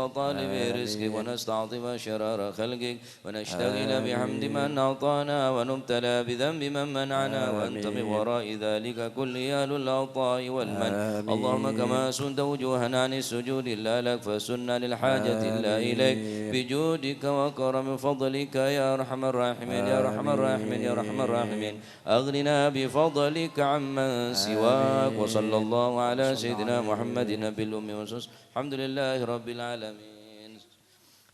وطالب رزقك ونستعظم شرار خلقك ونشتغل بحمد من أعطانا ونبتلى بذنب من منعنا وأنت من وراء ذلك كل أهل العطاء والمن اللهم كما سنت وجوهنا عن السجود إلا لك فسنا للحاجة إلا إليك بجودك وكرم فضلك يا أرحم الراحمين يا أرحم الراحمين يا أرحم الراحمين أغننا بفضلك عمن سواك وصلى الله على سيدنا محمد نبي الأم والسوس الحمد لله رب العالمين.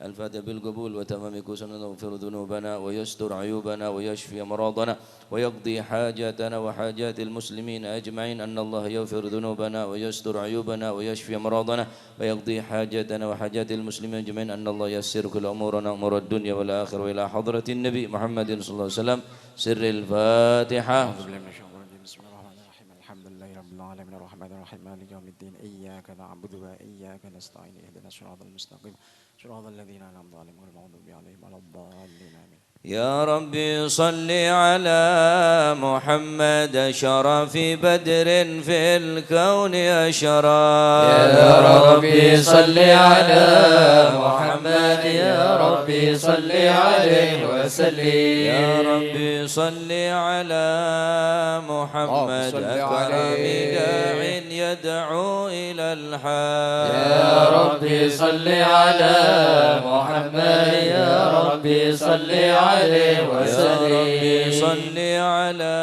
الفاتحة بالقبول وتمام كسنا يغفر ذنوبنا ويستر عيوبنا ويشفي مرضنا ويقضي حاجاتنا وحاجات المسلمين أجمعين أن الله يغفر ذنوبنا ويستر عيوبنا ويشفي مرضنا ويقضي حاجاتنا وحاجات المسلمين أجمعين أن الله يسر كل أمورنا أمور الدنيا والآخرة وإلى حضرة النبي محمد صلى الله عليه وسلم سر الفاتحة. العالمين الرحمن الرحيم مالك يوم الدين إياك نعبد وإياك نستعين اهدنا الصراط المستقيم صراط الذين أنعمت عليهم غير المغضوب عليهم ولا الضالين آمين. يا ربي صل على محمد شرف بدر في الكون أشرف. يا ربي صل على محمد يا ربي صل عليه وسلم. يا ربي صل على محمد أكرم داع يدعو إلى الحق. يا ربي صل على محمد يا ربي صل عليه وسلم. يا ربي صل على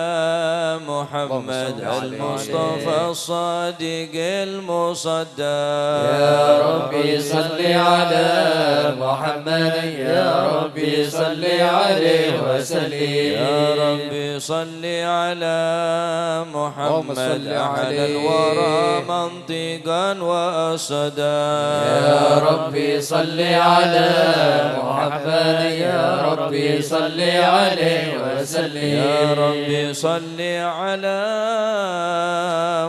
محمد المصطفى الصادق المصدق. يا ربي صل على محمد يا ربي صل عليه وسلم. يا ربي صل على محمد على الورى منطقا وأسدا. يا ربي صل على محمد يا ربي صل عليه وسلم. يا ربي صل على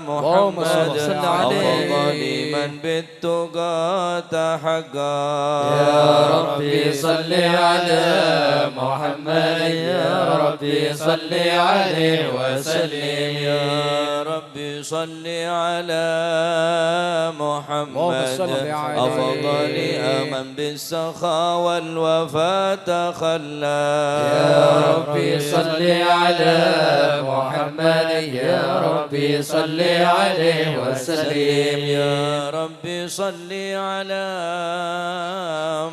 محمد أفضل من بالتقى تحقا. يا ربي صل على محمد يا ربي صل عليه وسلم. يا ربي صل على محمد أفضل من بالسخاء والوفاء تخلى. يا ربي صل على محمد يا ربي صل عليه وسلم. يا ربي صل على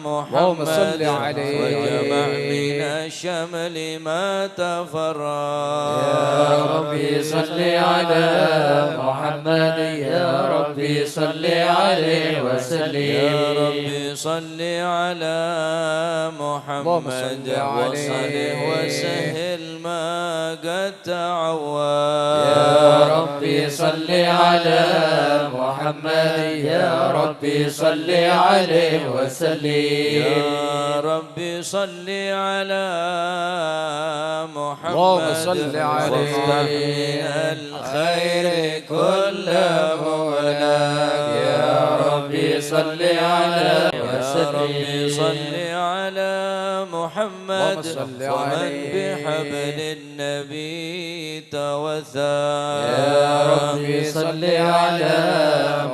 محمد وجمع من الشمل ما تفرق. يا ربي صل على محمد يا ربي صل عليه وسلم. يا ربي صل على محمد وصله وسهل ما قد تعود. يا ربي صل على محمد يا ربي صل عليه وسلم. يا ربي صل على محمد وافتح من الخير كله لك. يا ربي صل على يا ربي صل على محمد ومن بحبل النبي توثى. يا ربي صل على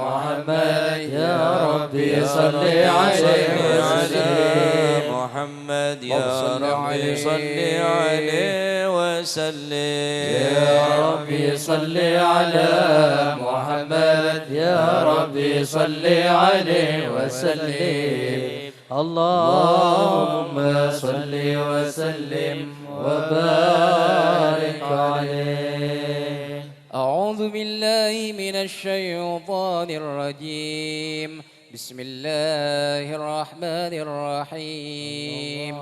محمد يا ربي صل عليه وسلم. محمد يا ربي صل عليه وسلم. يا ربي صل على محمد يا ربي صل عليه وسلم. اللهم صل وسلم وبارك عليه. أعوذ بالله من الشيطان الرجيم. بسم الله الرحمن الرحيم.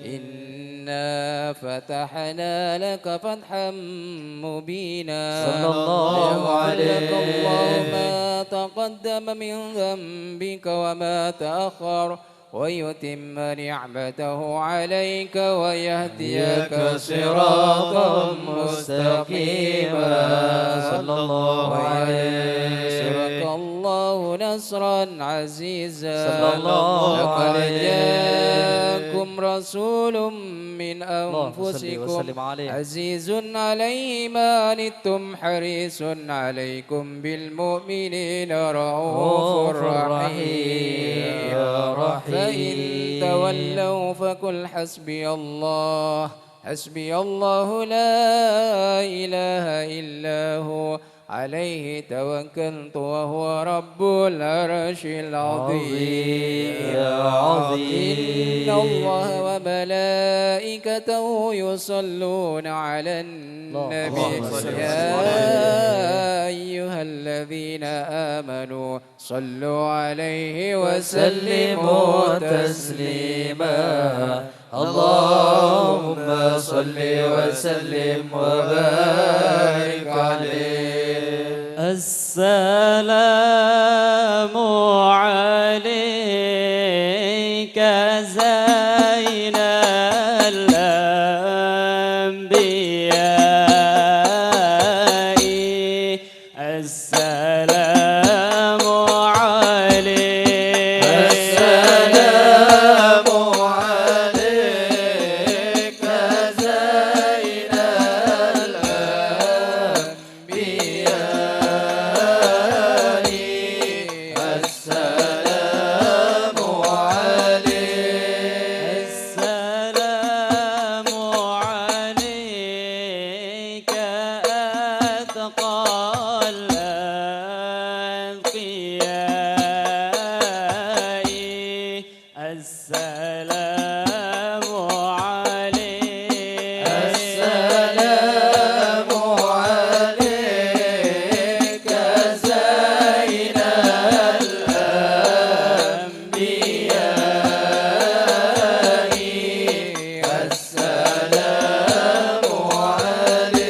إنا فتحنا لك فتحا مبينا. صلى الله عليه. الله ما تقدم من ذنبك وما تأخر ويتم نعمته عليك ويهديك صراطا مستقيما. صلى الله عليه. نصرك الله نصرا عزيزا. صلى الله لقد عليه. جاءكم رسول من أنفسكم عزيز عليه ما عنتم حريص عليكم بالمؤمنين رؤوف رحيم فإن تولوا فقل حسبي الله حسبي الله لا إله إلا هو عليه توكلت وهو رب العرش العظيم إن الله وملائكته يصلون على النبي يا أيها الذين آمنوا صلوا عليه وسلموا تسليما اللهم صل وسلم وبارك عليه السلام عليك زين الأنبياء السلام عليك السلام عليك زين الأنبياء السلام عليك السلام عليك أتقى الأتقياء السلام عليك السلام عليك زين الأنبياء السلام عليك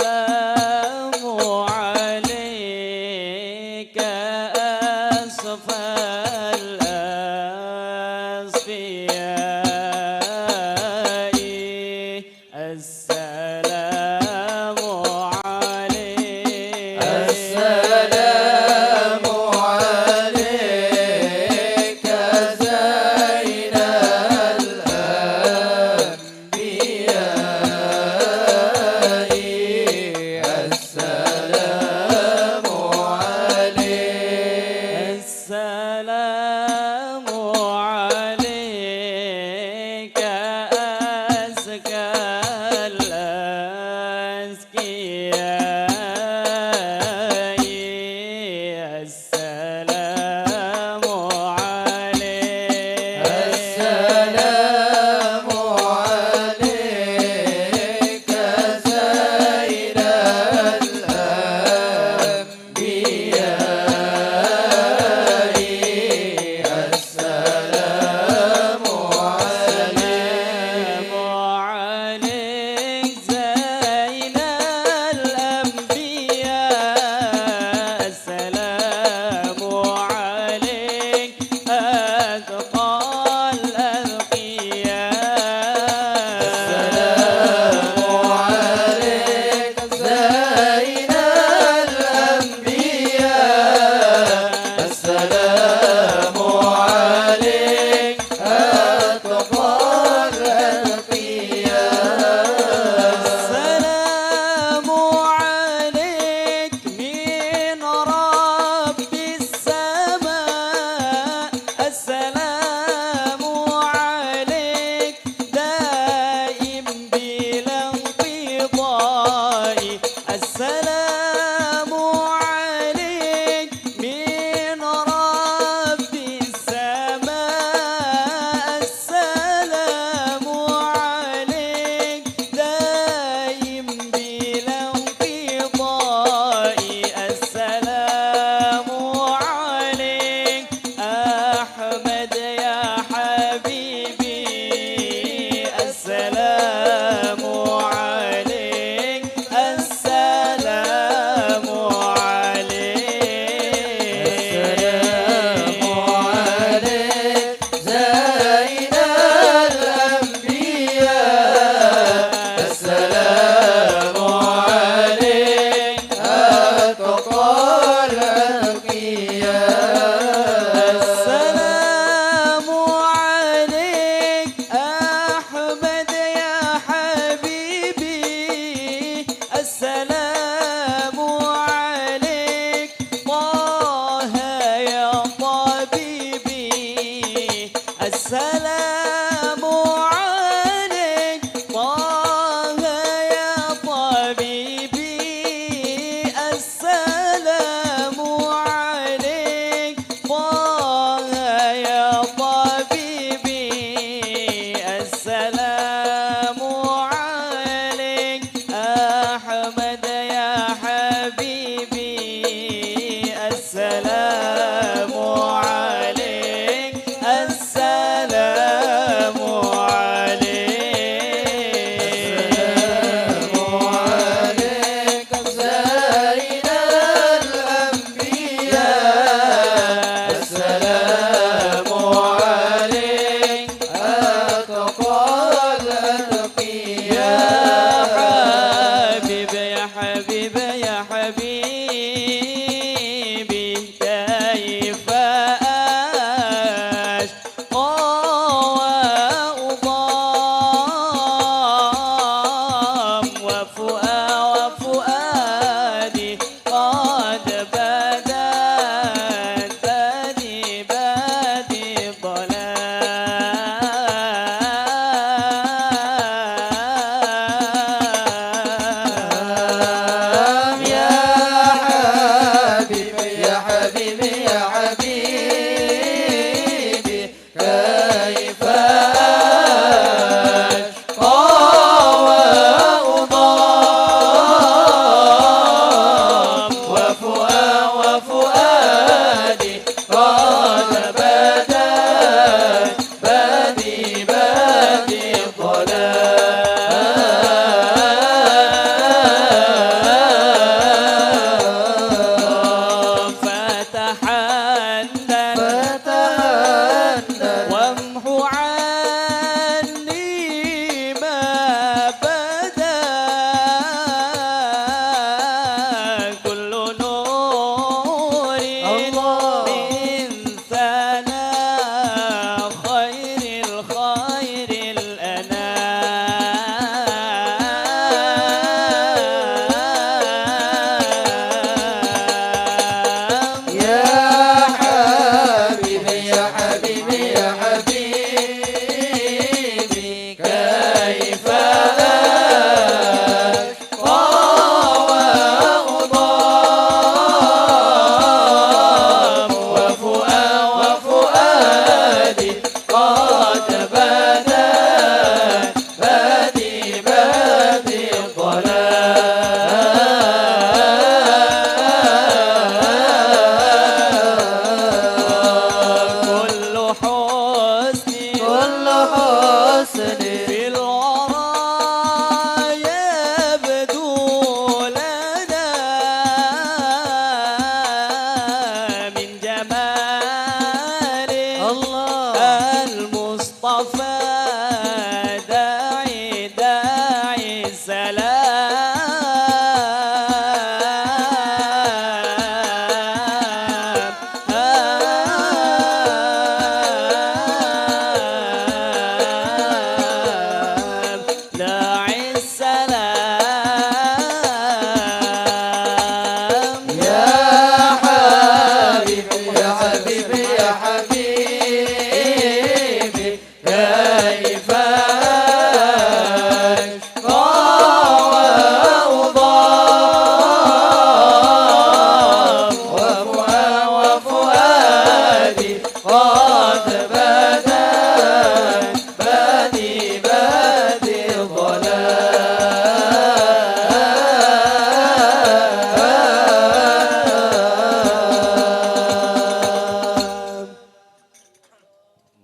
السلام عليك أصفى الأصفياء السلام عليك السلام عليك زين الأنبياء السلام عليك السلام عليك حبيبي كيف وفؤادي قد بدت بدي الظلام.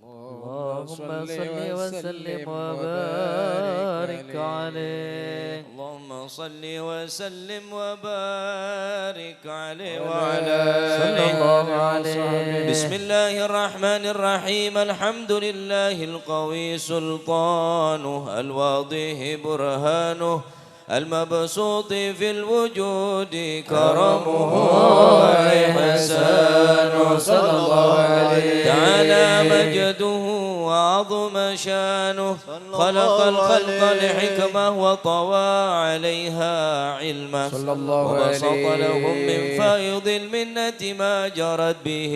اللهم صل وسلم وبارك عليه. اللهم صل وسلم وبارك عليه وعلى صلى آله. الله عليه. بسم الله الرحمن الرحيم. الحمد لله القوي سلطانه، الواضح برهانه، المبسوط في الوجود كرمه وإحسانه. صلى الله عليه. تعالى مجده وعظم شانه، خلق الخلق لحكمة وطوى عليها علمه، صلى الله وبسط عليه. لهم من فيض المنة ما جرت به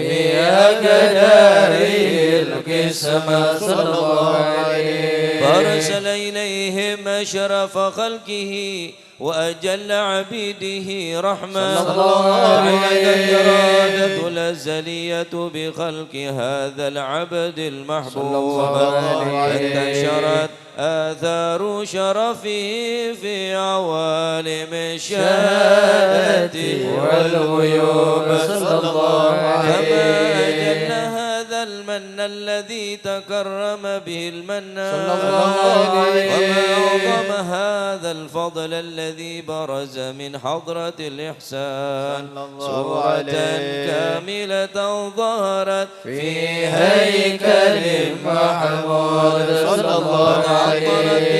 في أقداره القسمة. صلى الله عليه. فأرسل إليهم أشرف خلقه وأجل عبيده رحمة. صلى الله عليه. الإرادة الأزلية بخلق هذا العبد المحبوب، انتشرت آثار شرفه في عوالم الشهادة والغيوب. صلى الله عليه. فما أجل هذا المن الذي تكرم به المنان، صلى الله عليه. وما أعظم هذا الفضل الذي برز من حضرة الإحسان. صلى الله سورة عليه. كاملة ظهرت في هيكل محمود. صلى الله عليه.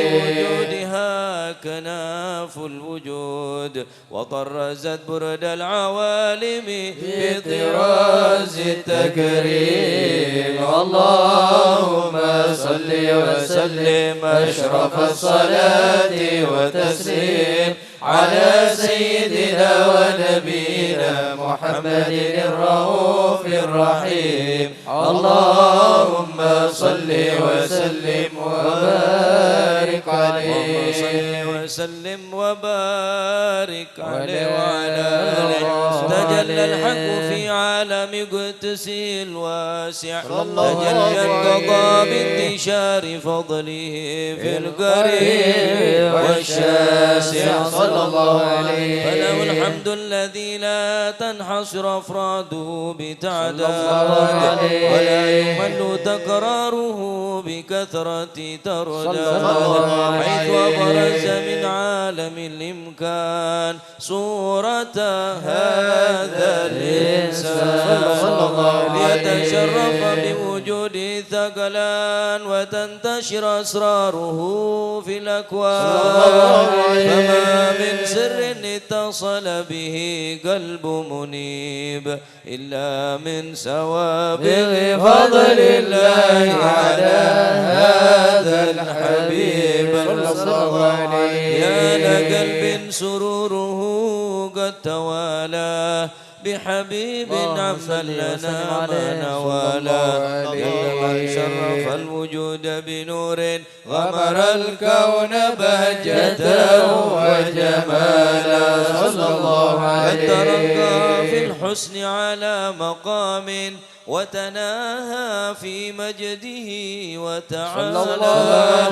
بوجودها كناف الوجود، وطرزت برد العوالم بطراز التكريم. اللهم صل وسلم أشرف الصلاة وتسليم على سيدنا ونبينا محمد الرؤوف الرحيم. اللهم صل وسلم وبارك عليه. وسلم وبارك عليه وعلى آله. تجلى الحق في عالم قدسه الواسع، تجلى القضاء بانتشار فضله في القريب والشاسع. صلى الله عليه. فله الحمد الذي لا تنحصر أفراده بتعداد، عليه. ولا يمل تكراره بكثرة ترداد، حيث أبرز من عالم الإمكان صورة هذا الإنسان ليتشرف بوجود ثقلان وتنتشر أسراره في الأكوان. فما من سر اتصل به قلب منيب إلا من سوابغ فضل الله على هذا الحبيب. يا لقلب سروره قد توالى بحبيب عمن لنا ما نوالا. من شرف الوجود بنور غمر الكون بهجته وجمالا. صلى الله عليه. ترقى في الحسن على مقام وتناهى في مجده وتعالى.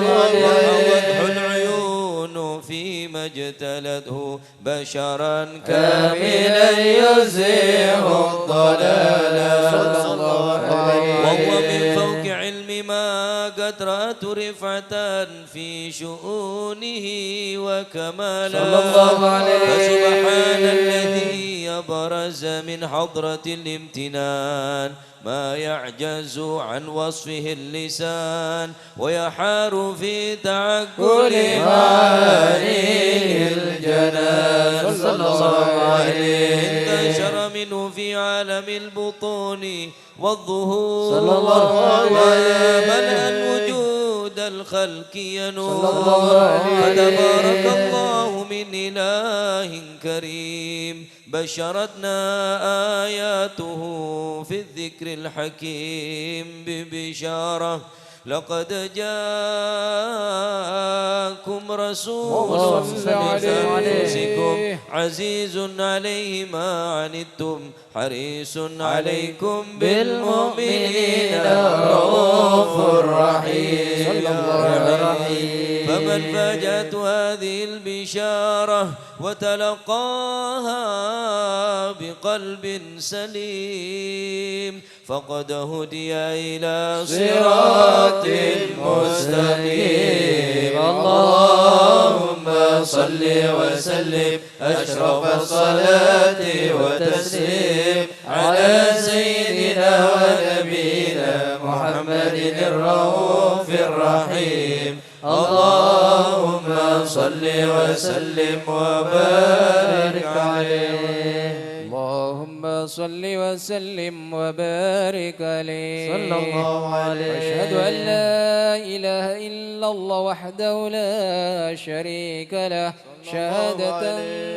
وحوته العيون فيما اجتلته بشرا كاملا يزيح الضلال. وهو من فوق علم ما قد رأت رفعة في شؤونه وكمالا. فسبحان الذي يبرز من حضرة الامتنان ما يعجز عن وصفه اللسان، ويحار في تعقل معانيه الجنان. صلى الله عليه. انتشر منه في عالم البطون والظهور، صلى الله عليه. ملأ الوجود الخلق ينور. فتبارك الله من من إله كريم بشرتنا آياته في الذكر الحكيم ببشارة لقد جاءكم رسول من أنفسكم عزيز عليه ما عنتم حريص عليكم بالمؤمنين رؤوف رحيم فمن فاجأت هذه البشارة وتلقاها بقلب سليم فقد هدي إلى صراط مستقيم اللهم صل وسلم أشرف الصلاة وتسليم على سيدنا ونبينا محمد الرؤوف الرحيم اللهم صل وسلم وبارك عليه اللهم صل وسلم وبارك عليه صلى الله عليه واشهد ان لا اله الا الله وحده لا شريك له شهادة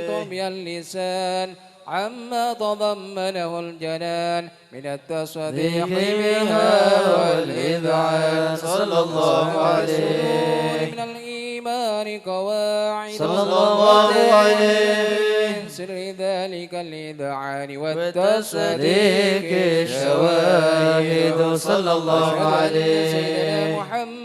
ترمي اللسان عما تضمنه الجنان من التصديق بها والإذعان صلى الله عليه من الإيمان قواعد صلى الله عليه من سر ذلك الإذعان والتصديق شواهد صلى الله عليه سيدنا محمد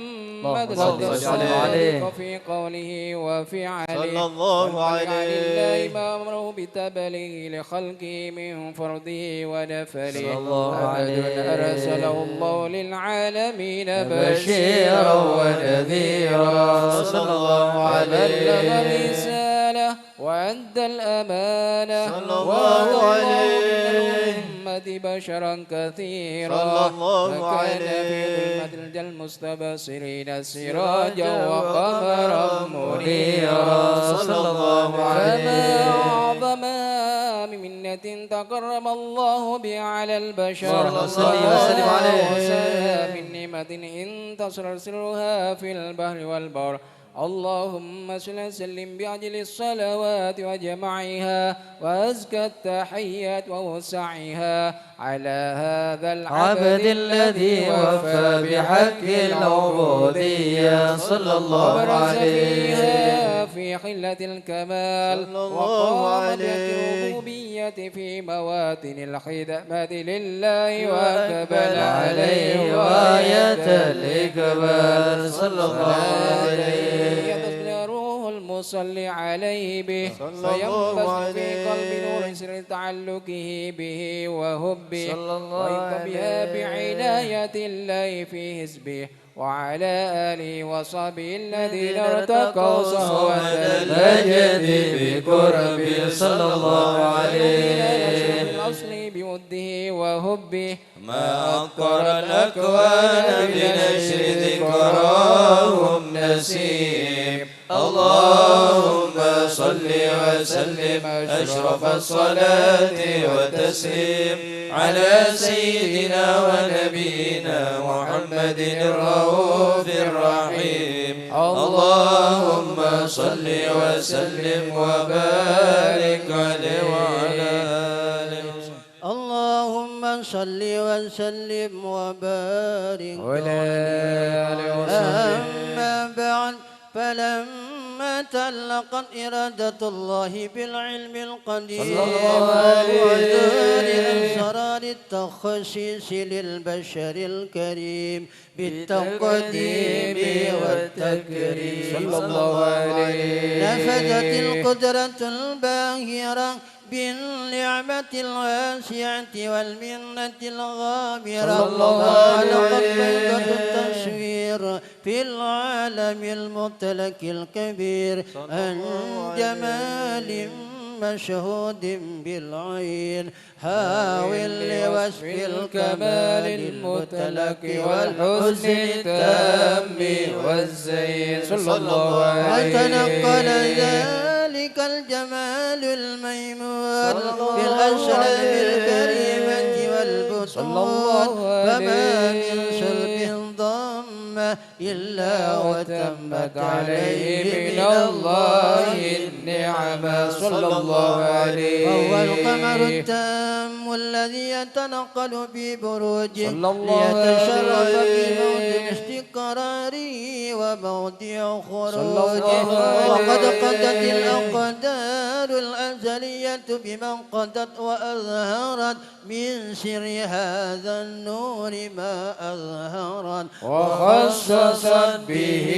اللهم صل عليه في قوله وفعله صلى الله عليه لله ما أمره بتبليغ لخلقه من فرده ونفله صلى الله عليه أرسله الله للعالمين بشيرا ونذيرا صلى الله عليه بلغ الرسالة وأدى الأمانة صلى الله عليه محمد بشرا كثيرا صلى الله وكان في عليه ظلمة المستبصرين سراجا وقمرا منيرا صلى الله عليه فما أعظمها من منة تكرم الله بها على البشر اللهم صل وسلم عليه من نعمة إن تصر سرها في البحر والبر اللهم صل وسلم بعجل الصلوات وجمعها وأزكى التحيات ووسعها على هذا العبد الذي وفى بحق العبودية صلى الله وبرز عليه فيها في خلة الكمال صلى الله وقام عليه بالربوبية في مواتن الخدمة لله وأقبل عليه غاية الإقبال صلى الله عليه روح المصلي عليه به صلى الله فينبث في عليه قلب نور سر تعلقه به وهبه صلى الله وينقى بها عليه بعناية الله في حزبه وعلى آله وصحبه الذين ارتقوا صهوة المجد بقربه صلى الله عليه الأصل بوده وهبه ما أقر الأكوان بنشر ذكراهم نسيم اللهم صل وسلم أشرف الصلاة وتسليم على سيدنا ونبينا محمد الرؤوف الرحيم اللهم صل وسلم وبارك عليه وعلى آله اللهم صل وسلم وبارك عليه أما بعد فلما تعلقت إرادة الله بالعلم القديم وذول أسرار التخصيص للبشر الكريم بالتقديم والتكريم صلى الله عليه نفذت القدرة الباهرة بالنعمة الواسعة والمنة الغامرة خلقت بيضة التصوير في العالم الممتلك الكبير عن جمال مشهود بالعين حاول لوصف الكمال الممتلك والحسن التام والزين صلى الله عليه وتنقل ذلك الجمال الميمون في الأشرام الكريمة والبطون فما من شرب ضم إلا وتمت عليه عليه من الله النعمة صلى الله عليه. وهو القمر التام الذي يتنقل في بروجه صلى الله ليتشرف في عليه. موضع استقراره وموضع صلى خروجه. الله عليه. وقد قضت الأقدار الأزلية بمن قضت وأظهرت من سر هذا النور ما أظهرت وخصصت به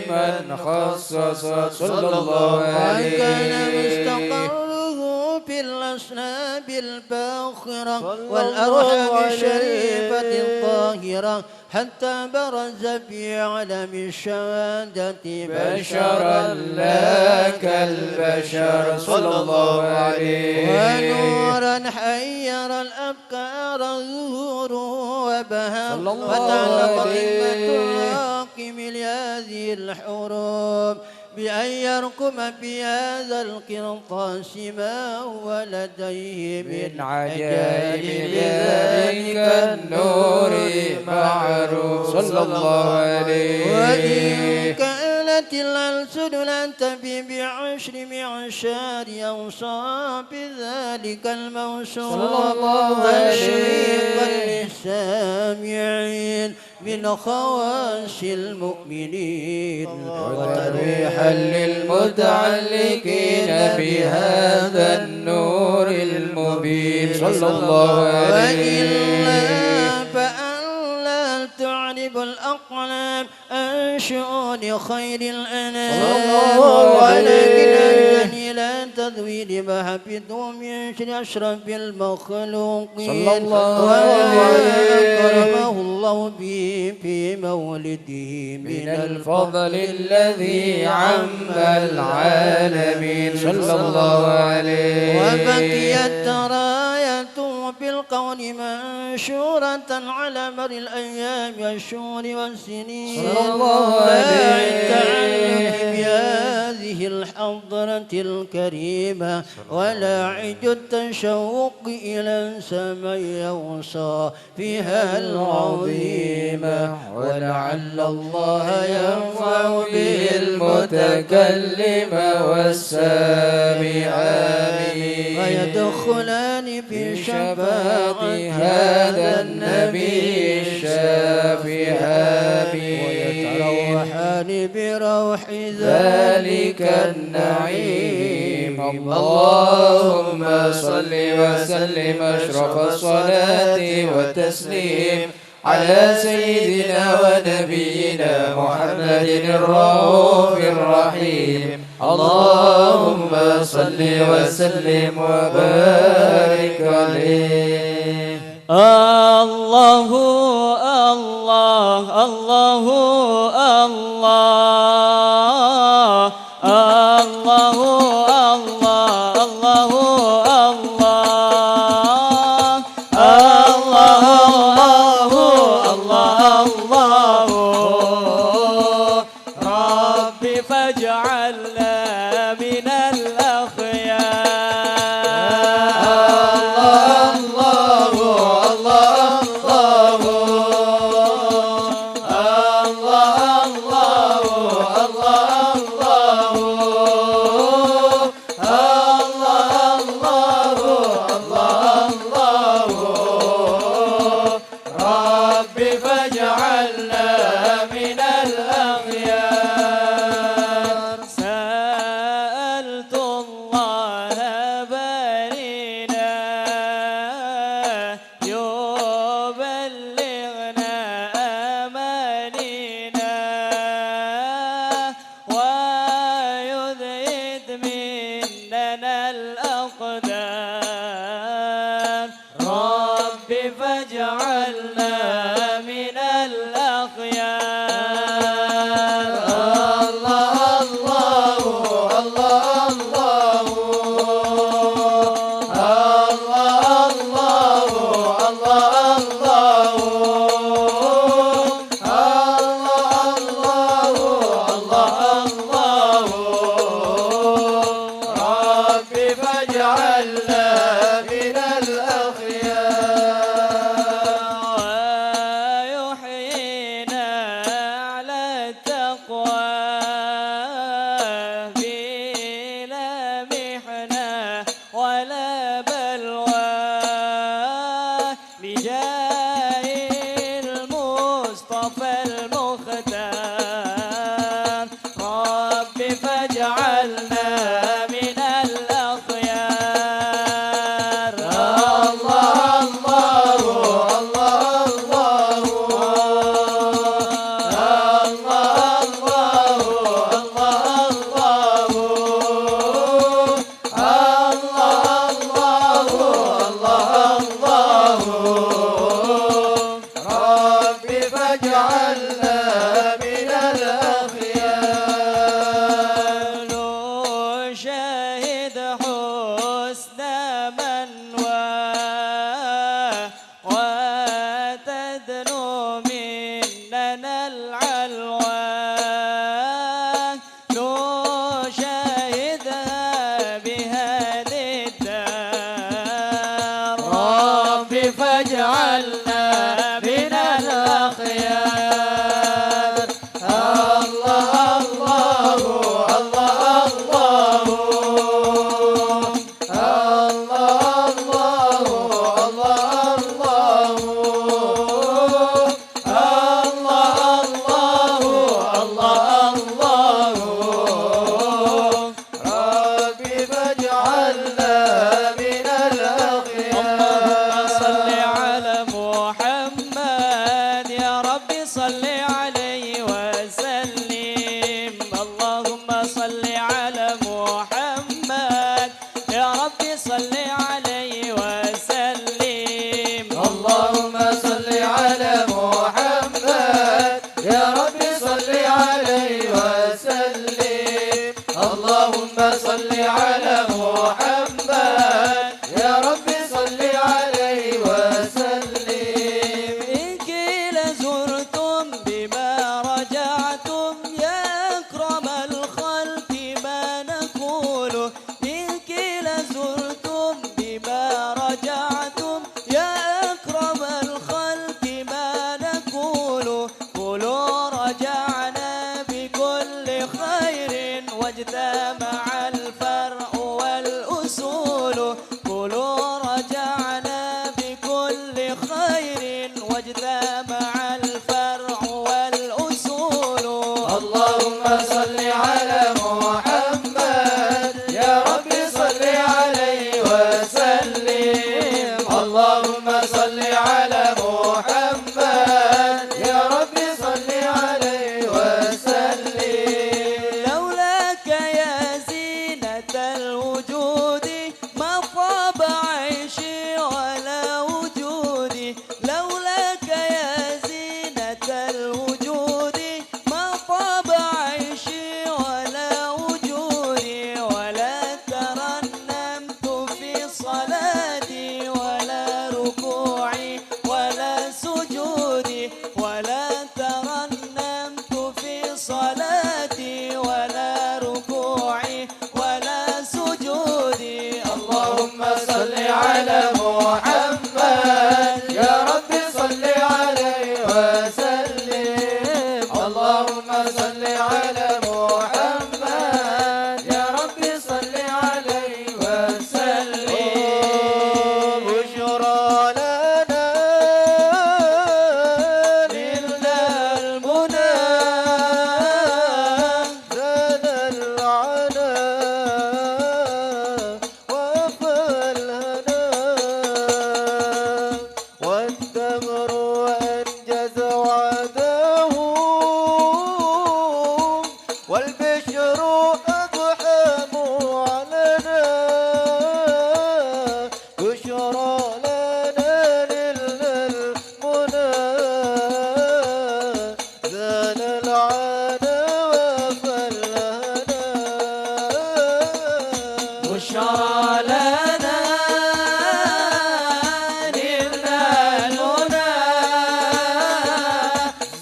من خصص صلى الله عليه. وكان مستقره في الأصناب الباخرة والأرحام الشريفة الطاهرة حتى برز في علم الشهادة بشرا لا كالبشر صلى الله عليه. ونورا حير الأبكار ظهوره وبهر صلى الله وتعلق عليه. قمة الراقم لهذه الحروب بأن يركم في هذا القرطاس ما هو لديه من عجائب ذلك النور معروف صلى الله عليه. وإن كانت الألسن لن تبي بعشر معشار أوصاف ذلك الموصوف صلى الله عليه. تشويقا للسامعين من خواص المؤمنين وتريحا للمتعلقين بهذا النور المبين صلى الله عليه. وإلا فأن لا تعرب الأقلام عن شؤون خير الأنام ولكن أنني لا تذوي لما حفظه من أشرف المخلوقين صلى الله وما عليه. أكرمه الله به في مولده من الفضل الذي عم العالمين صلى الله عليه. وبقيت رايته في القول منشورة على مر الأيام والشهور والسنين صلى الله عليه. التعلق بهذه الحضرة الكريمة ولا عج التشوق إلى سمع يوصى فيها العظيمة ولعل الله ينفع به المتكلم والسامع آمين. ويدخلان في شفاعة هذا النبي الشافي آمين. ويتروحان بروح ذلك النعيم. اللهم صل وسلم أشرف الصلاة والتسليم على سيدنا ونبينا محمد الرؤوف الرحيم. اللهم صل وسلم وبارك عليه. الله الله الله الله الله الله الله الله ربي فاجعلنا من الأخيار. ربي فاجعلنا من الأخيار. سألت الله بارينا يبلغنا أمانينا ويذهب مننا الأقدار. ربي فاجعلنا من الأخيار. أدنو مننا العلوان نشاهدها بهذه الدار ربي فاجعلنا من الأخيار الله الله الله صل عليه وسلم اللهم صل على محمد يا ربي صل عليه وسلم اللهم صل على محمد يا رب صل عليه وسلم اللهم صل على محمد يا رب صل عليه وسلم إن قيل زرتم بما رجعتم يا أكرم الخلق ما نقول إن قيل زرتم بما رجعتم يا أكرم الخلق ما نقول قولوا رجعنا بكل خير واجتمع الفرع والأصول قولوا رجعنا بكل خير واجتمع الفرع والأصول اللهم صل على محمد يا رب صل عليه وسلم اللهم صل على محمد يا رب صل عليه وسلم لولاك يا زينة الوجود ما طاب عيشي ولا وجودي لولاك يا زينة الوجود ما طاب عيشي ولا وجودي ولا ترنمت في صلاتي ولا ركوعي ولا سجودي ولا ترنمت في صلاتي ولا ركوعي ولا سجودي اللهم صل على محمد يا رب صل عليه وسلم اللهم صل على محمد يا رب صل عليه وسلم بشرى لنا لله المنى زاد العنا وفى الهنا والتمر أنجز وعده والبشر أضحم علنا بشرى لنا للمنى زال العنا وفى الهنا بشرى لنا نلنا المنى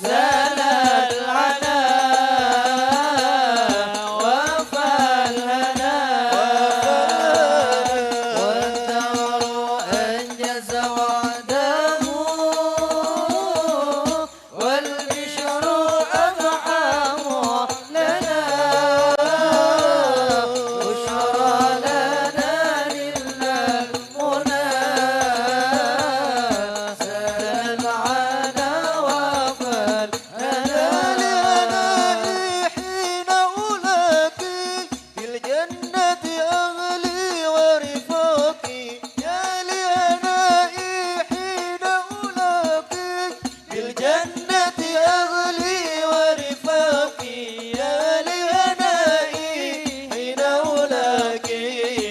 زال العنا وفى الهنا والثمر أنجز وعده والبشر أضحم لنا بشرى لنا للمنى سال العنا وفى الهنا حين ألاقي في الجنة أهلي ورفاقي يا لأنائي حين ألاقي في الجنة أهلي ورفاقي يا لأنائي حين ألاقي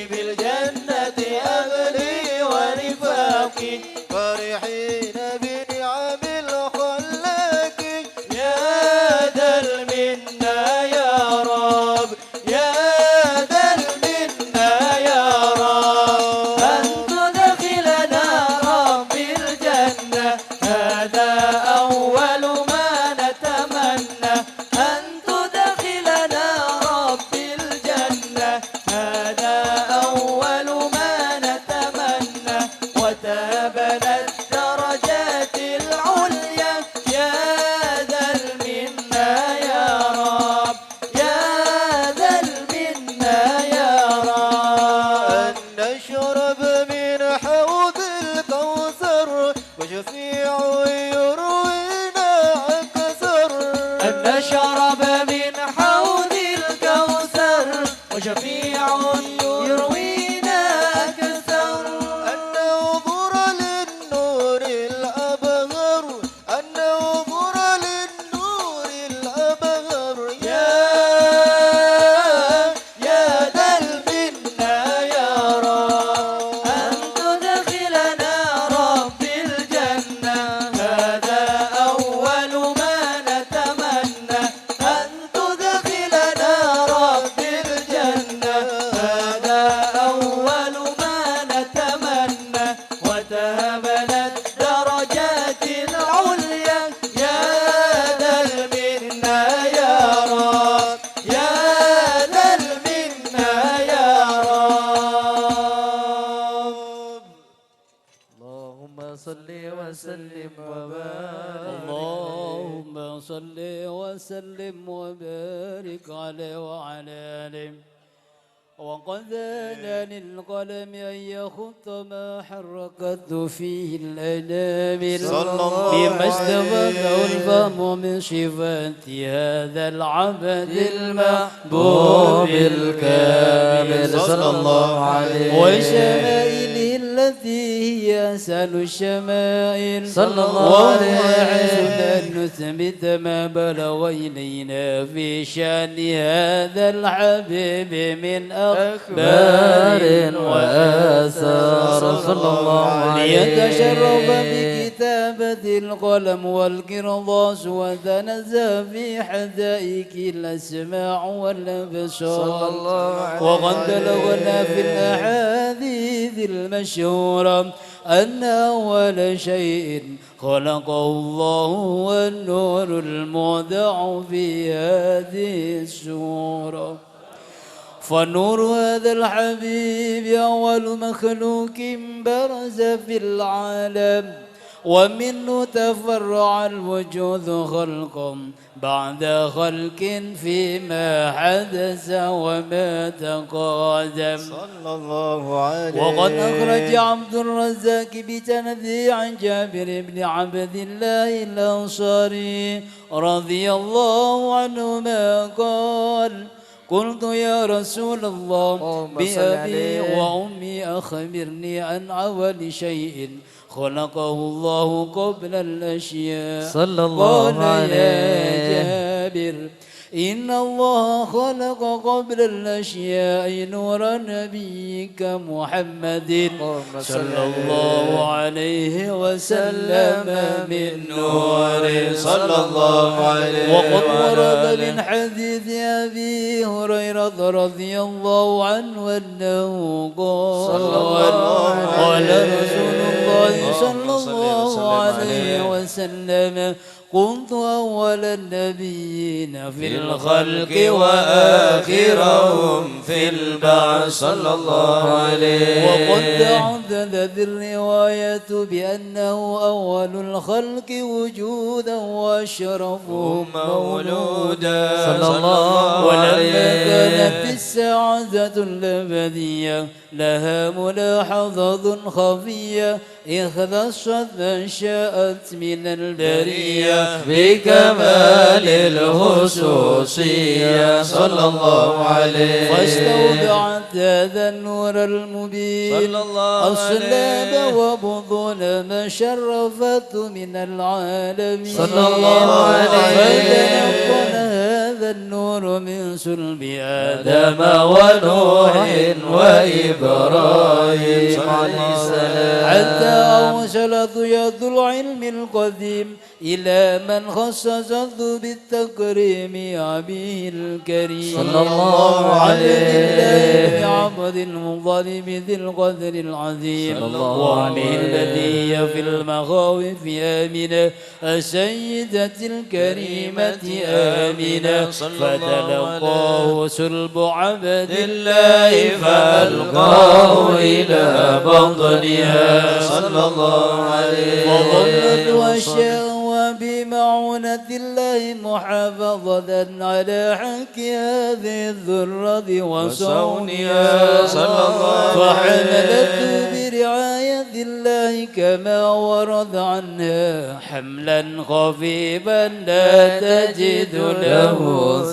في الجنة أهلي ورفاقي فرحين بنعم الخلاق يا ذا المنة يا رب يا ذا المنة يا رب أن تدخلنا رب الجنة هذا فشرب من حوض الكوثر وشفيع يروينا أكثر أن ننظر للنور الأبهر أن ننظر للنور الأبهر يا ذا المنة يا رب أن تدخلنا رب الجنة هذا أول ما نتمنى أن تدخلنا رب الجنة هذا أول ما نتمنى وتهبنا الدرجات العليا يا ذا المنة يا رب يا ذا المنة يا رب اللهم صل وسلم وبارك اللهم صل وسلم وبارك عليه وعلى آله وقد آن للقلم أن يخط ما حركته فيه الأنامل بما استفاده الفهم من صفات هذا العبد المحبوب الكامل صلى الله عليه وشمائله التي هي أسهل الشمائل صلى الله عليه وعزنا أن نثبت ما بلغ إلينا في شأن هذا الحبيب من أخبار وآثار صلى الله عليه ليتشرف بكتابة القلم والقرطاس وتنزه في حدائق الأسماع والأبصار وقد بلغنا في الأحاديث المشهورة أن أول شيء خلقه الله والنور المودع في هذه السورة فنور هذا الحبيب أول مخلوق برز في العالم ومنه تفرع الوجود خلق بعد خلق فيما حدث وما تقادم صلى الله عليه وقد أخرج عبد الرزاق بسنده عن جابر بن عبد الله الأنصاري رضي الله عنهما قال قلت يا رسول الله بأبي وأمي أخبرني عن أول شيء خلقه الله قبل الأشياء صلى الله عليه يا جابر إن الله خلق قبل الأشياء نور نبيك محمد صلى الله عليه وسلم من نور صلى الله عليه وقد ورد من حديث أبي هريرة رضي الله عنه أنه قال رسول الله صلى الله عليه وسلم كنت أول النبيين في الخلق وآخرهم في البعث صلى الله عليه وقد تعددت الرواية بأنه أول الخلق وجودا وأشرفهم مولودا صلى الله عليه ولما كانت السعادة الأبدية لها ملاحظة خفية اختصت من شاءت من البرية بكمال الخصوصية صلى الله عليه فاستودعت هذا النور المبين صلى الله أصلاب وبطون ما شرفته من العالمين صلى الله عليه فتنقل هذا النور من صلب آدم ونوح وإبراهيم عليه السلام حتى أوصلت يد العلم القديم إلى من خصصته بالتكريم أبيه الكريم صلى الله عليه عبد المطلب ذي القدر العظيم صلى الله وعليه عليه الذي في المخاوف آمنة السيدة الكريمة آمنة فتلقاه سلب عبد الله فألقاه إلى بطنها صلى الله عليه وظلت وشاء بمعونة الله محافظة على حق هذه الذرة وصونها صلى الله عليه فحملته لآيات الله كما ورد عنها حملا خفيفا لا تجد له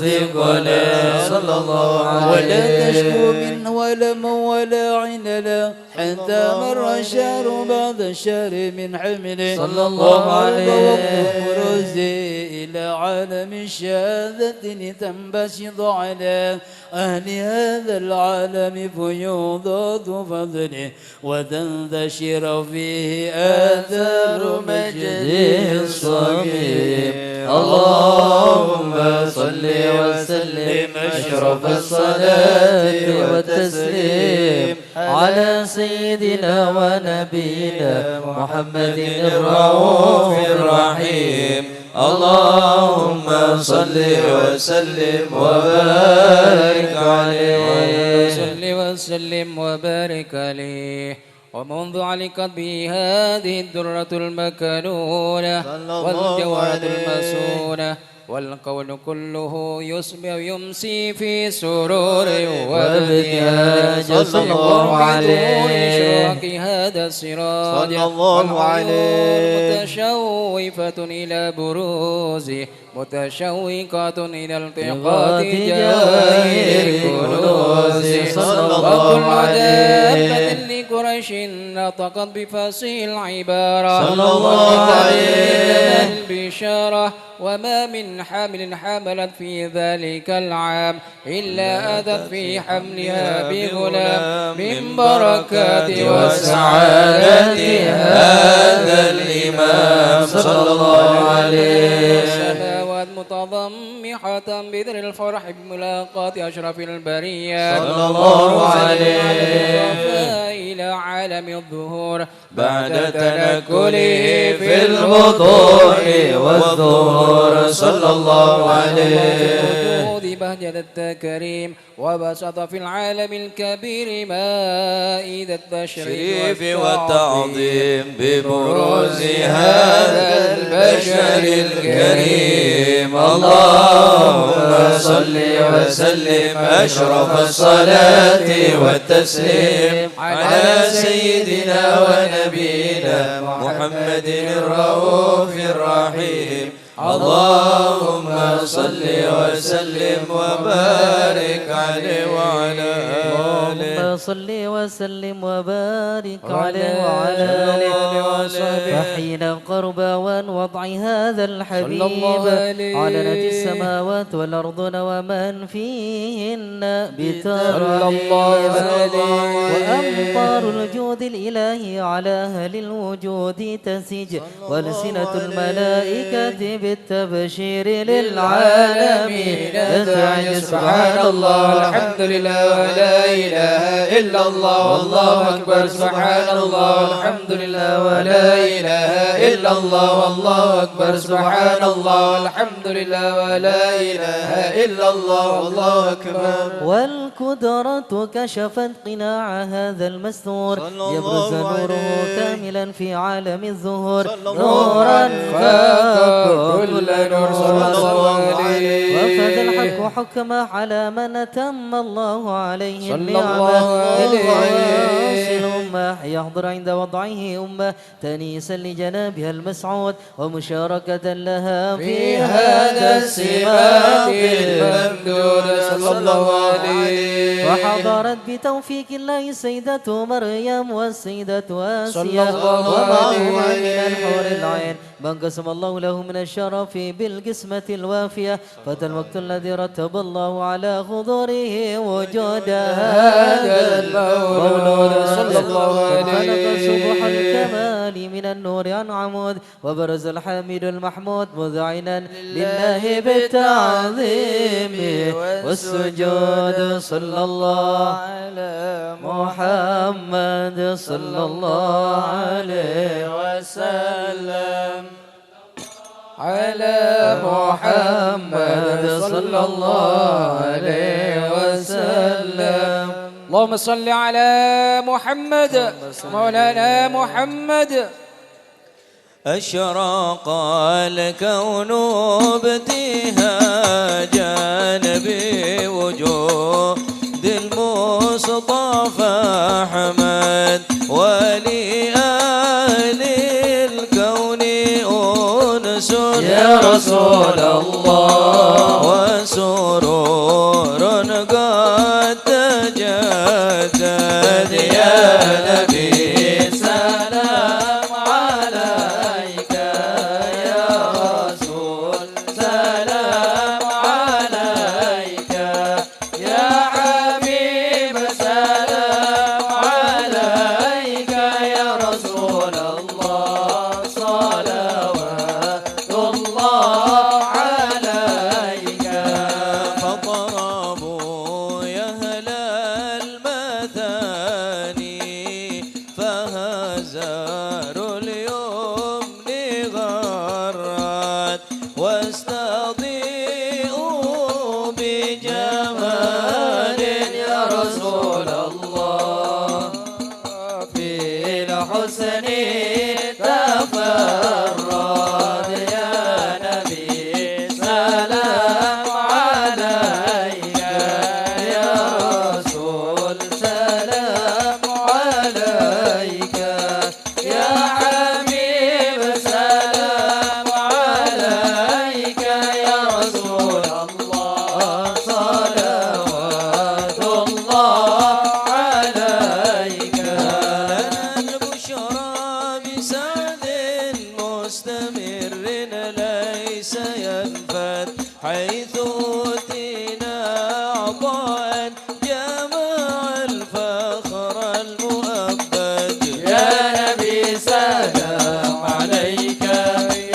ثقلا صلى الله عليه ولا تشكو منه ولما ولا عنلا حتى مر الشهر بعد الشهر من حمله صلى الله عليه وخروجه إلى عالم الشهادة لتنبسط على أهل هذا العالم فيوضات فضله وتنتشر فيه آثار مجده الصميم. اللهم صل وسلم أشرف الصلاة والتسليم على سيدنا ونبينا محمد الرؤوف الرحيم. اللهم صل وسلم وبارك عليه صل وسلم وبارك عليه. ومنذ علقت به هذه الدرة المكنونة والجوهرة المسونة والقول كله يصبح يمسي في سرور وابتهاج صلى الله عليه إشراق هذا السراج صلى الله عليه متشوفة إلى بروزه متشوقات إلى التقاط جواهر كنوزه صلى الله وكل عليه دابة لقريش نطقت بفصيح العبارة صلى الله عليه البشارة وما من حامل حملت في ذلك العام إلا أتت في حملها بغلام من بركات وسعادة هذا الإمام صلى الله عليه وسلم متضمحة بذر الفرح بملاقاة أشرف البريات صلى الله عليه إلى عالم الظهور بعد تنكله في البطون والظهور صلى الله عليه بهجة التكريم وبسط في العالم الكبير مائدة التشريف والتعظيم ببروز هذا البشر الكريم. اللهم صل وسلم أشرف الصلاة والتسليم على سيدنا ونبينا محمد الرؤوف الرحيم. اللهم صل وسلم وبارك عليه وعلى آله. اللهم صل وسلم وبارك عليه وعلى آله فحين قرب وضع هذا الحبيب علنت السماوات والأرض ومن فيهن بترحيب وأمطار الجود الإلهي على أهل الوجود تسج وألسنة الملائكة بالتبشير للعالمين تعج. سبحان الله الحمد لله ولا إله إلا الله والله أكبر. سبحان الله الحمد لله ولا إله إلا الله والله أكبر. سبحان الله الحمد لله ولا إله إلا الله والله أكبر. والقدرة كشفت قناع هذا المستور يبرز نوره كاملا في عالم الظهور نورا فاق كل نور صلى الله عليه. وفد الحق حكمه على من أتم الله عليه النعمة أمة يحضر عند وضعه أمة تنيسا لجنابها المسعود ومشاركة لها في هذا السباق الممدود صلى الله عليه. وحضرت بتوفيق الله السيدة مريم والسيدة آسيا ومعهما من الحور العين من قسم الله له من الشرف بالقسمة الوافية فتى الوقت الذي رتب الله على حضوره وجود هذا المولود صلى الله عليه. فلقى سبح الكمال من النور عن عمود وبرز الحميد المحمود مذعنا لله بالتعظيم والسجود صلى الله على محمد صلى الله عليه وسلم على محمد صلى الله عليه وسلم. اللهم صل على محمد مولانا محمد. أشرق الكون ابتهاجا بوجود المصطفى أحمد يا رسول الله وسرور قد تجدد يا نبي سلام عليك يا رسول سلام عليك يا حبيب سلام عليك يا رسول الله صلوات الله عليك فاضربوا يا أهل المثاني فهزار اليمن غرت واستضيئوا بجمال يا رسول الله في الحسن تفرد يا نبي سلام عليك يا رسول سلام عليك يا حبيب سلام عليك يا رسول الله صلوات الله عليك لنا البشرى بسعد مستمر ليس ينفد حيث أوتينا عطاء جمع الفخر المؤبد يا نبي سلام عليك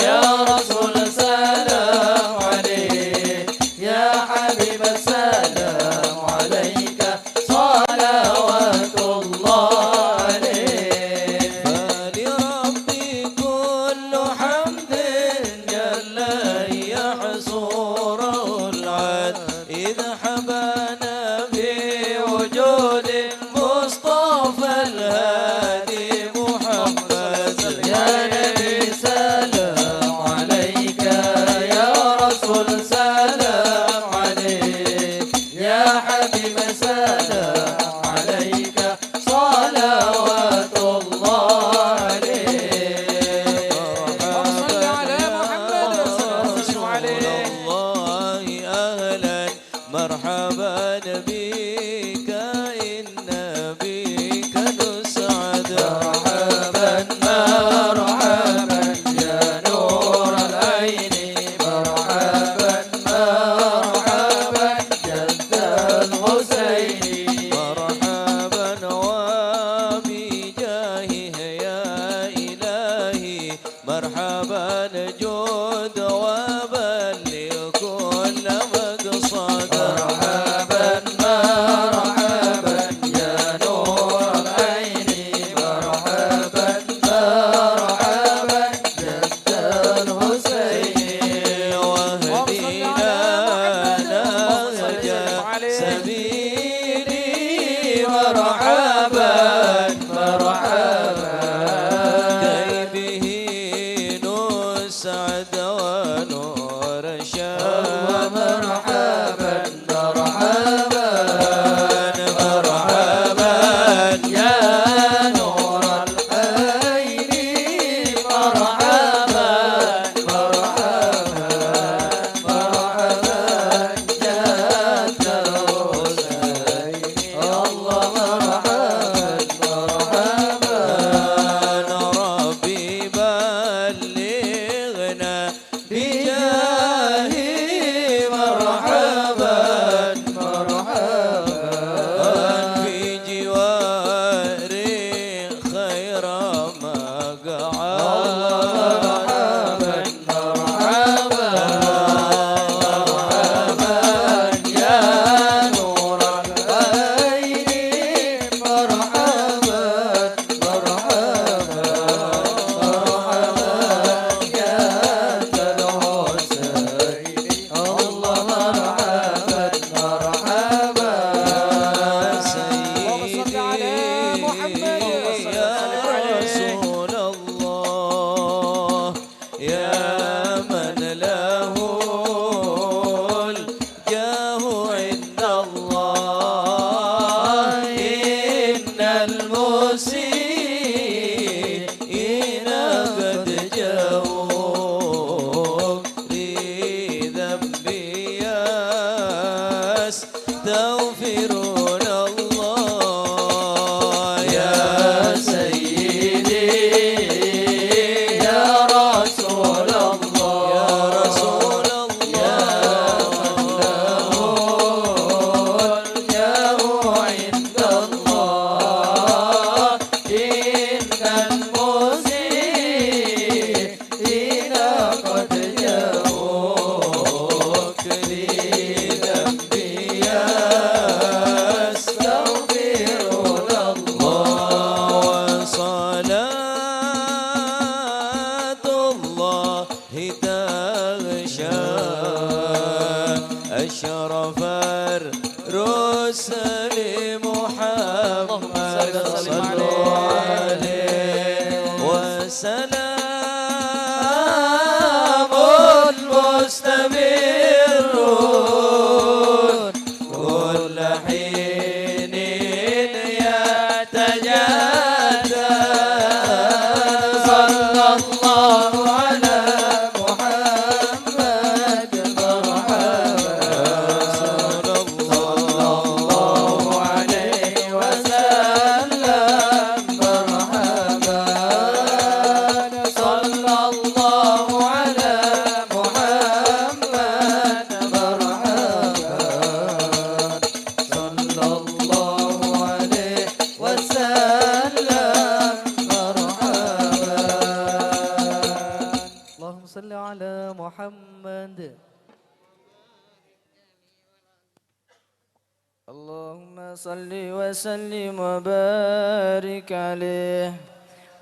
يا رسول سلام عليك يا حبيب سلام عليك صلوات الله عليك فلربي كل حمد جل يحصره العد إذا حبانا بوجود مصطفى الهادي محمد يا نبي سلام عليك يا رسول سلام عليك يا حبيب سلام عليك صلوات الله عليك صل على محمد رسول الله أهلا مرحبا بك إن بك نسعد مرحبا مرحبا يا نور العين مرحبا مرحبا جد الحسين مرحبا وبجاهه يا إلهي مرحبا جود وبلغ كل مقصد مرحبا مرحبا يا نور العين مرحبا مرحبا جد الحسين واهدنا نهج سبيلي مرحبا مرحبا كي به نسعد ونرشد مرحبا مرحبا مرحبا يا نور العين مرحبا مرحبا مرحبا جد الحسين الله مرحبا مرحبا ربي بلغنا بجاه نغشى أشرف الرسل محمد صلوا عليه وسلام مستمر كل حين يتجدد صلى الله على محمد مرحبا صلى الله عليه وسلم مرحبا صلى الله على محمد مرحبا صلى الله عليه وسلم مرحبا اللهم صل على محمد. اللهم صل وسلم وبارك عليه.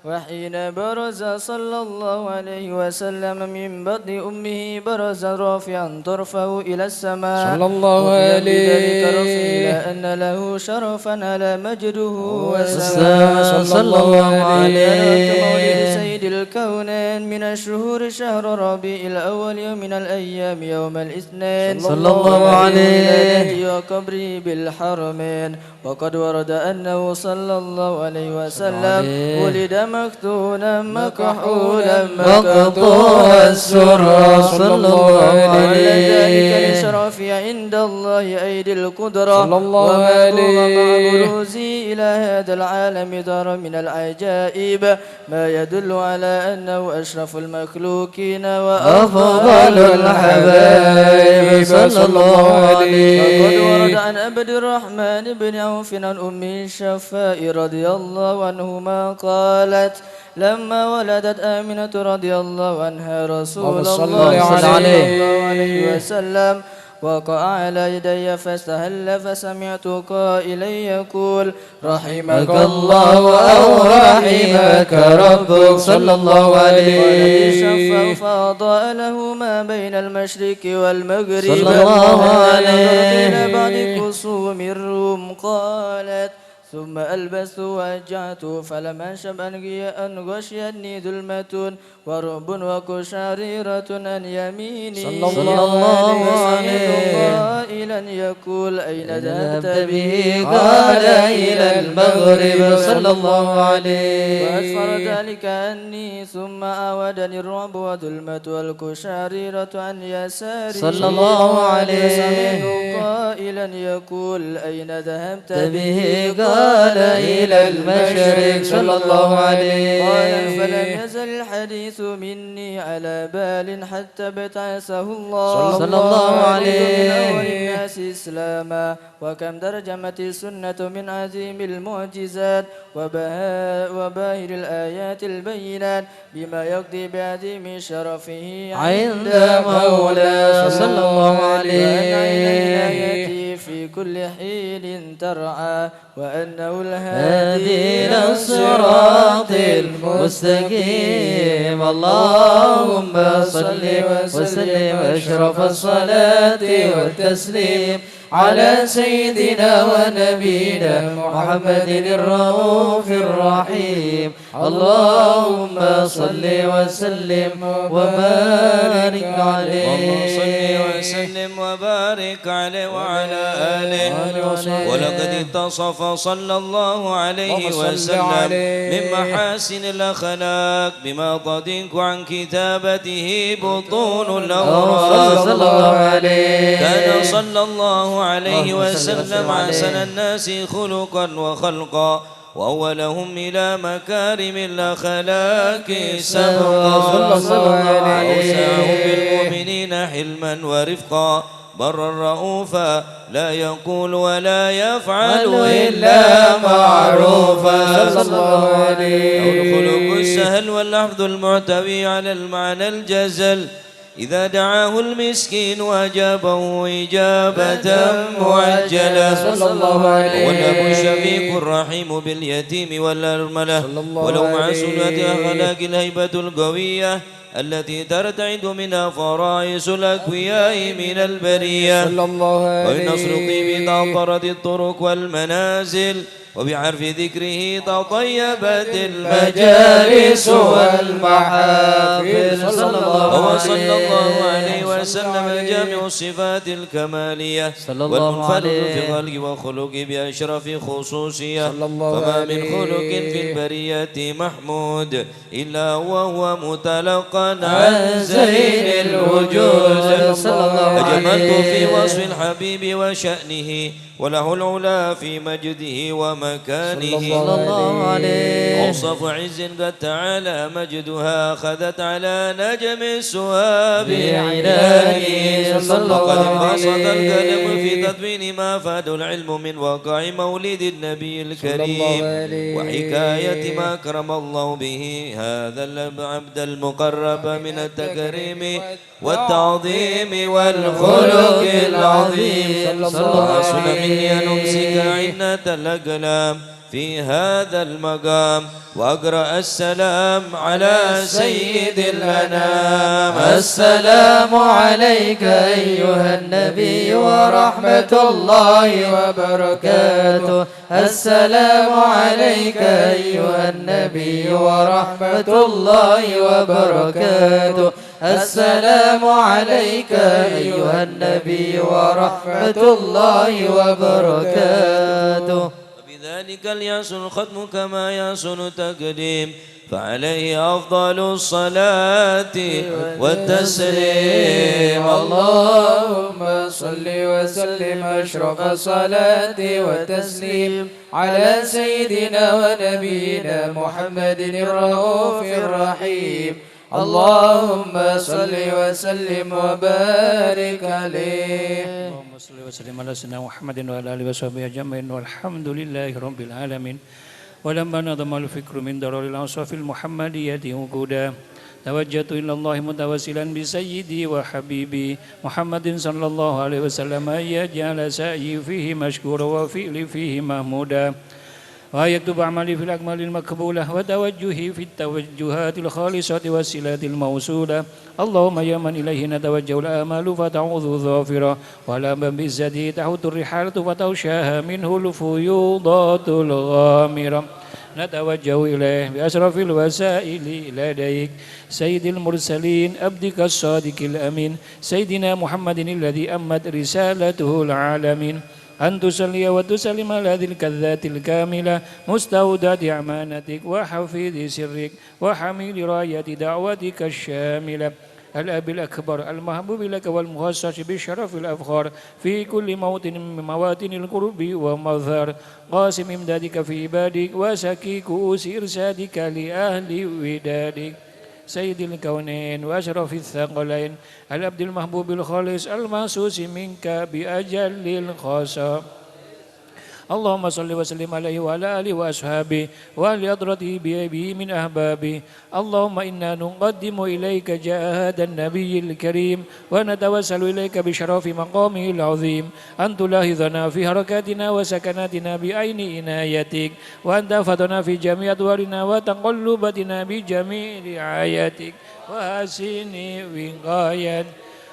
وحين برز صلى الله عليه وسلم من بطن أمه برز رافعا طرفه إلى السماء صلى الله وقيل بذلك عليه رفع إلى أن له شرفا على مجده والسلام صلى الله عليه. مولد سيد الكونين من الشهور شهر ربيع الأول يوم من الأيام يوم الاثنين صلى الله عليه. وقبره بالحرمين. وقد ورد أنه صلى الله عليه وسلم ولد مختونا مكحولا مقطوع السرى صلى الله وعلى ذلك عليه. لشرف عند الله أيدي القدرة صلى الله وما عليه. مع بروزه إلى هذا العالم دار من العجائب ما يدل على أنه أشرف المخلوقين وأفضل الحبايب صلى الله عليه. وقد ورد عن عبد الرحمن بن عوف عن أم الشفاء رضي الله عنهما قالت لما ولدت آمنة رضي الله عنها رسول الله صلى صلى الله الله عليه عليه وسلم وقع على يدي فاستهل فسمعت قائلا يقول رحمك الله أو رحمك ربك صلى الله عليه وسلم فأضاء له ما بين المشرق والمغرب صلى الله عليه. إلى بعد كسوم الروم قالت ثم ألبست وأجعت فلم أنشب أن غشيتني ظلمة ورعب وقشعريرة عن يميني صلى الله عليه. قائلا يقول أين ذهبت به قال إلى المغرب صلى الله عليه. وأسفر ذلك عني ثم أعودني الرعب والظلمة والقشعريرة عن يساري صلى الله عليه. سمعت قائلا يقول أين ذهبت به قال إلى المشرق صلى الله عليه. قال فلم يزل الحديث مني على بال حتى ابتعثه الله صلى الله عليه. من أول الناس إسلاما وكم درجمت السنة من عظيم المعجزات وباهر الآيات البينات بما يقضي بعظيم شرفه عند مولاه صلى الله عليه. وأن في كل حين ترعى وأنه الهادي إلى الصراط المستقيم. اللهم صل وسلم أشرف الصلاة والتسليم على سيدنا ونبينا محمد الرؤوف الرحيم. اللهم صل وسلم وبارك عليه. اللهم صل وسلم وبارك عليه وعلى آله. ولقد اتصف صلى الله عليه وسلم من محاسن الأخلاق بما تضيق عن كتابته بطون الأوراق. صلى الله عليه. كان صلى الله عليه وسلم أحسن الناس خلقا وخلقا وأولهم إلى مكارم الأخلاق سبقا. وأوسعهم بالمؤمنين حلما ورفقا برا رؤوفا لا يقول ولا يفعل إلا معروفا. صلى الله عليه. الخلق السهل واللفظ المعتوي على المعنى الجزل إذا دعاه المسكين أجابه إجابة معجلة صلى الله عليه والأب الشفيق الرحيم باليتيم والأرملة ولو مع سنة أخلاق الهيبة القوية التي ترتعد منها فرائس الأكوياء من البرية صلى الله عليه وبنصر طيب تعطرت الطرق والمنازل وبعرف ذكره تطيبت المجالس والمحافل صلى الله عليه وسلم جامع الصفات الكمالية صلى الله والمنفرد عليه في الخلق والخلق بأشرف خصوصية صلى الله فما من عليه خلق في البرية محمود إلا وهو متلقى عن زين الوجود صلى الله أجملت عليه في وصف الحبيب وشأنه وله العلا في مجده ومكانه صلى الله عليه أوصف عز قد تعالى مجدها أخذت على نجم السهاب بعنانه صلى الله وقد انبسط عليه القلم في تدوين ما فاد العلم من وقع مولد النبي الكريم عليه وحكاية ما أكرم الله به هذا العبد المقرب من التكريم والتعظيم والخلق العظيم صلى الله وحسن عليه مني أن أمسك عنة الأقلام في هذا المقام وأقرأ السلام على سيد الأنام. السلام عليك أيها النبي ورحمة الله وبركاته. السلام عليك أيها النبي ورحمة الله وبركاته. السلام عليك أيها النبي ورحمة الله وبركاته. وبذلك ليحسن الختم كما يحسن التقديم فعليه أفضل الصلاة والتسليم. اللهم صل وسلم أشرف الصلاة والتسليم على سيدنا ونبينا محمد الرؤوف الرحيم. اللهم صل وسلم وبارك عليه. اللهم صل وسلم على سيدنا محمد وعلى آله وصحبه أجمعين والحمد لله رب العالمين. ولما نظم الفكر من درر الأوصاف المحمدية وجودا توجهت إلى الله متوسلا بسيدي وحبيبي محمد صلى الله عليه وسلم أن يجعل سعي فيه مشكورا وفعلي فيه محمودا ويكتب أعمالي في الأكمال المقبولة وتوجهي في التوجهات الخالصة والصلات الموصولة. اللهم يا من إليه نتوجه الآمال فتعوذ ظافرة وعلى من بالزدي تحوت الرحالة فتغشاها منه الفيوضات الغامرة. نتوجه إليه بأشرف الوسائل لديك سيد المرسلين عبدك الصادق الأمين سيدنا محمد الذي أمت رسالته العالمين أن تصلي وتسلم على هذه الكذات الكاملة مستودع أمانتك وحفيظ سرك وحميل راية دعوتك الشاملة الأب الأكبر المحبوب لك والمخصص بالشرف الأفخار في كل موطن من مواطن القرب ومظهر قاسم إمدادك في عبادك وسكي كؤوس إرسادك لأهل ودادك سيد الكونين وأشرف الثقلين العبد المحبوب الخالص المحسوس منك بأجل الخاصة. اللهم صل وسلم عليه وعلى آله وأصحابه ولأضرته بأبيه من أحبابه. اللهم إنا نقدم إليك جاء هذا النبي الكريم ونتوسل إليك بشرف مقامه العظيم أن تلاحظنا في حركاتنا وسكناتنا بعين عنايتك وأن تحفظنا في جميع أدوارنا وتقلباتنا بجميع رعايتك وحسن وقايتك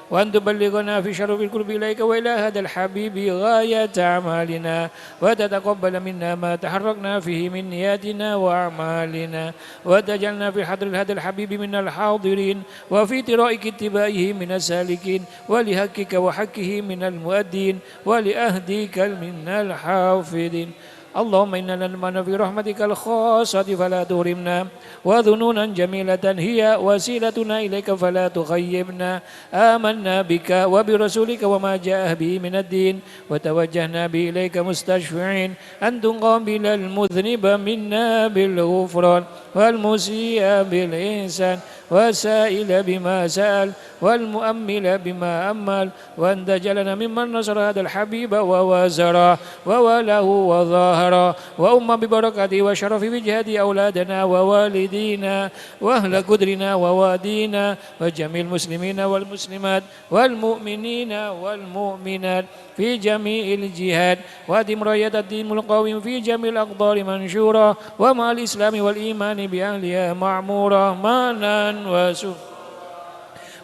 وأن تبلغنا في شرف القرب إليك وإلى هذا الحبيب غاية أعمالنا وتتقبل منا ما تحركنا فيه من نياتنا وأعمالنا وتجعلنا في حضر هذا الحبيب من الحاضرين وفي طرائق اتباعه من السالكين ولحقك وحقه من المؤدين ولأهديك من الحافظين. اللهم إنا نلمن في رحمتك الخاصة فلا تهرمنا وذنونا جميلة هي وسيلتنا إليك فلا تخيبنا. آمنا بك وبرسولك وما جاء به من الدين وتوجهنا به إليك مستشفعين أن تقابل المذنب منا بالغفران والمسيء بالإحسان وسائل بما سأل والمؤمل بما أمل وأن تجعلنا ممن نصر هذا الحبيب ووازره ووله وظاهره وأم ببركته وشرف بجهاد أولادنا ووالدينا وأهل قدرنا ووادينا وجميع المسلمين والمسلمات والمؤمنين والمؤمنات في جميع الجهاد وأدم راية الدين القويم في جميع الأقدار منشورة ومع الإسلام والإيمان بأهلها معمورة مانا وسفرا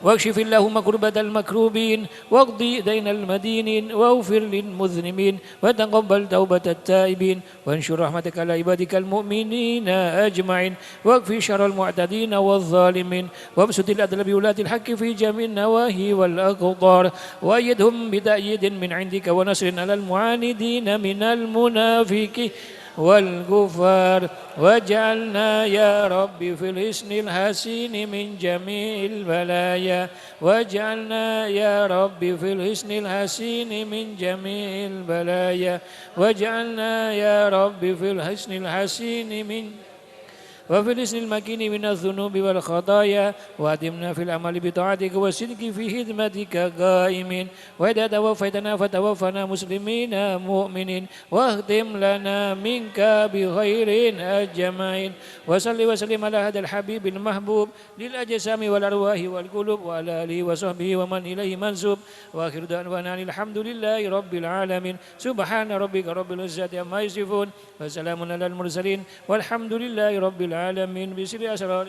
واكشف اللهم كربة المكروبين واقضي دين المدينين واغفر للمذنبين وتقبل توبة التائبين وانشر رحمتك على عبادك المؤمنين أجمعين واكفي شر المعتدين والظالمين وابسط الأدل بولاة الحق في جميع النواهي والأقطار وأيدهم بتأييد من عندك ونصر على المعاندين من المنافقين والكفار واجعلنا يا رب في الحسن الحسين من جميع البلايا واجعلنا يا رب في الحسن الحسين من جميع البلايا واجعلنا يا رب في الحسن الحسين من وفي الاسم المكين من الذنوب والخطايا وأدمنا في العمل بطاعتك والصدق في خدمتك قائمين وإذا توفيتنا فتوفنا مسلمين مؤمنين واختم لنا منك بخير أجمعين وصل وسلم على هذا الحبيب المحبوب للأجسام والأرواح والقلوب وعلى آله وصحبه ومن إليه منسوب وآخر دعوانا الحمد لله رب العالمين سبحان ربك رب العزة عما يصفون وسلام على المرسلين والحمد لله رب العالمين بسر أسرار